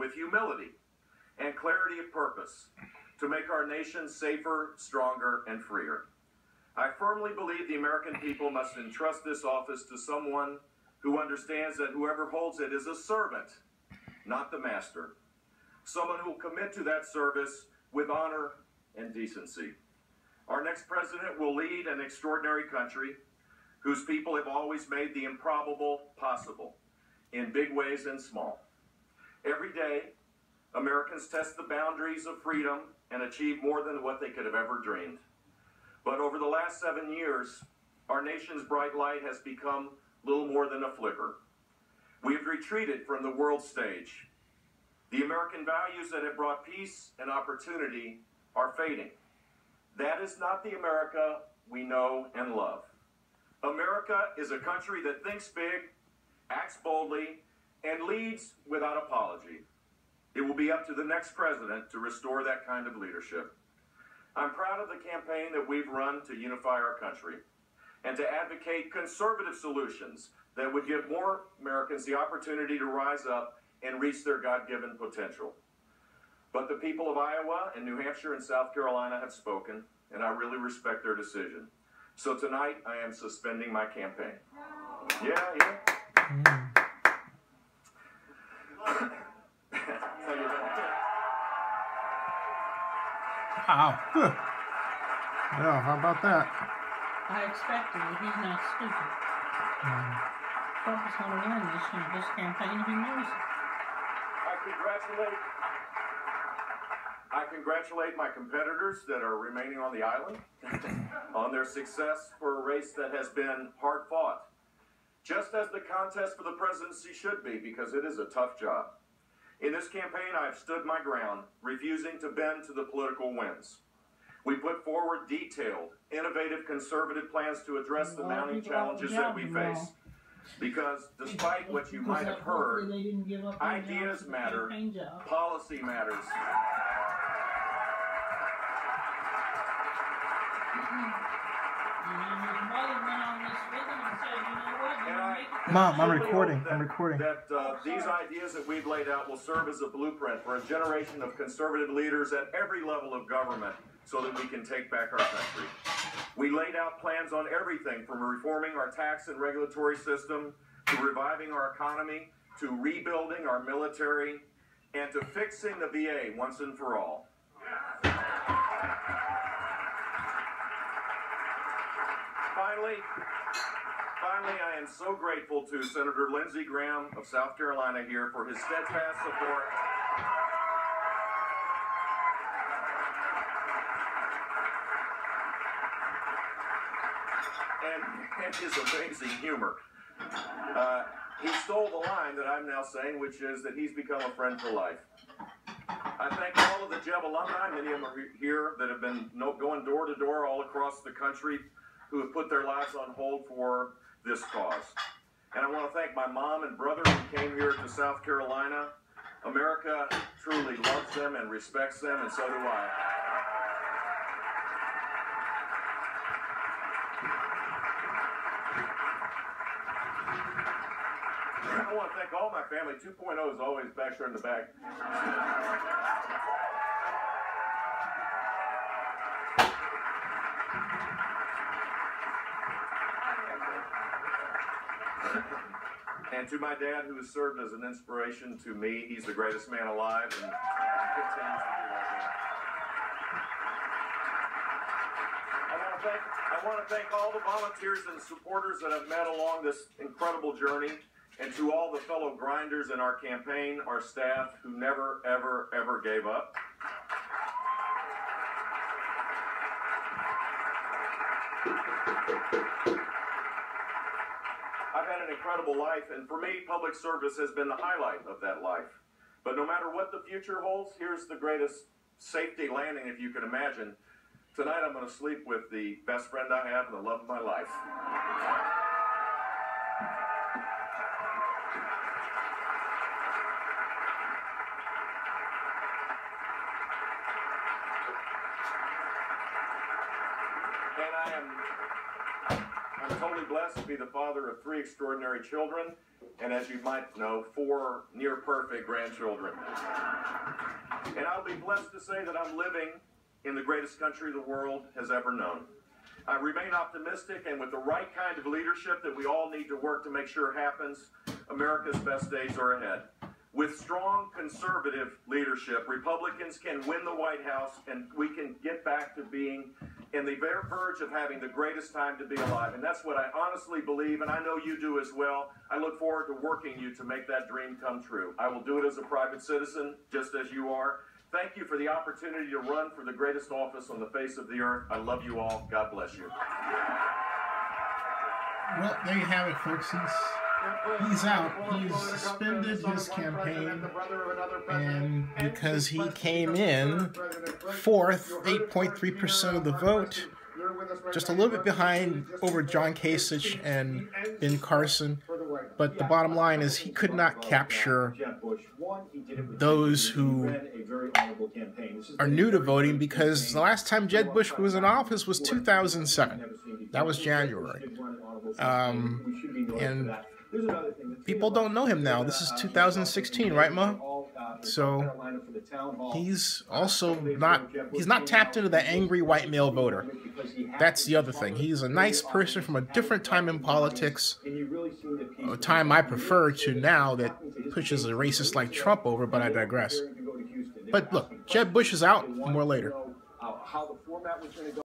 with humility and clarity of purpose to make our nation safer, stronger, and freer. I firmly believe the American people must entrust this office to someone who understands that whoever holds it is a servant, not the master. Someone who will commit to that service with honor and decency. Our next president will lead an extraordinary country whose people have always made the improbable possible, in big ways and small. Every day, Americans test the boundaries of freedom and achieve more than what they could have ever dreamed. But over the last 7 years, our nation's bright light has become little more than a flicker. We have retreated from the world stage. The American values that have brought peace and opportunity are fading. That is not the America we know and love. America is a country that thinks big, acts boldly, and leads without apology. It will be up to the next president to restore that kind of leadership. I'm proud of the campaign that we've run to unify our country and to advocate conservative solutions that would give more Americans the opportunity to rise up and reach their God-given potential. But the people of Iowa and New Hampshire and South Carolina have spoken, and I really respect their decision. So tonight, I am suspending my campaign. Yeah. Wow. Yeah, how about that? I expected it. He's not stupid. Trump is going to win this campaign. He knows it. I congratulate my competitors that are remaining on the island on their success for a race that has been hard fought, just as the contest for the presidency should be, because it is a tough job. In this campaign, I have stood my ground, refusing to bend to the political winds. We put forward detailed, innovative, conservative plans to address the mounting challenges that we face. Because despite what you might have heard, ideas matter, policy matters. Mom, I'm recording. That these ideas that we've laid out will serve as a blueprint for a generation of conservative leaders at every level of government so that we can take back our country. We laid out plans on everything from reforming our tax and regulatory system, to reviving our economy, to rebuilding our military, and to fixing the VA once and for all. Finally, I am so grateful to Senator Lindsey Graham of South Carolina here for his steadfast support. And his amazing humor. He stole the line that I'm now saying, which is that he's become a friend for life. I thank all of the Jeb alumni, many of them are here, that have been going door to door all across the country, who have put their lives on hold for this cause. And I want to thank my mom and brother who came here to South Carolina. America truly loves them and respects them, and so do I. I want to thank all my family. 2.0 is always back there in the back. And to my dad, who has served as an inspiration to me. He's the greatest man alive, and continues to do that. I want to thank all the volunteers and supporters that I've met along this incredible journey, and to all the fellow grinders in our campaign, our staff, who never, ever, ever gave up. I've had an incredible life, and for me, public service has been the highlight of that life. But no matter what the future holds, here's the greatest safety landing, if you can imagine. Tonight I'm going to sleep with the best friend I have and the love of my life. And I'm totally blessed to be the father of 3 extraordinary children, and as you might know, 4 near-perfect grandchildren. And I'll be blessed to say that I'm living in the greatest country the world has ever known. I remain optimistic, and with the right kind of leadership that we all need to work to make sure happens, America's best days are ahead. With strong conservative leadership, Republicans can win the White House, and we can get back to being in the verge of having the greatest time to be alive. And that's what I honestly believe, and I know you do as well. I look forward to working you to make that dream come true. I will do it as a private citizen, just as you are. Thank you for the opportunity to run for the greatest office on the face of the earth. I love you all. God bless you. Well, there you have it, folks. He's out. He's suspended his campaign, and because he came in fourth, 8.3% of the vote, just a little bit behind over John Kasich and Ben Carson. But the bottom line is he could not capture those who are new to voting, because the last time Jeb Bush was in office was 2007. That was January. And people don't know him now. This is 2016, right, Ma? So he's also not tapped into the angry white male voter. That's the other thing. He's a nice person from a different time in politics, a time I prefer to now that pushes a racist like Trump over, but I digress. But look, Jeb Bush is out. More later.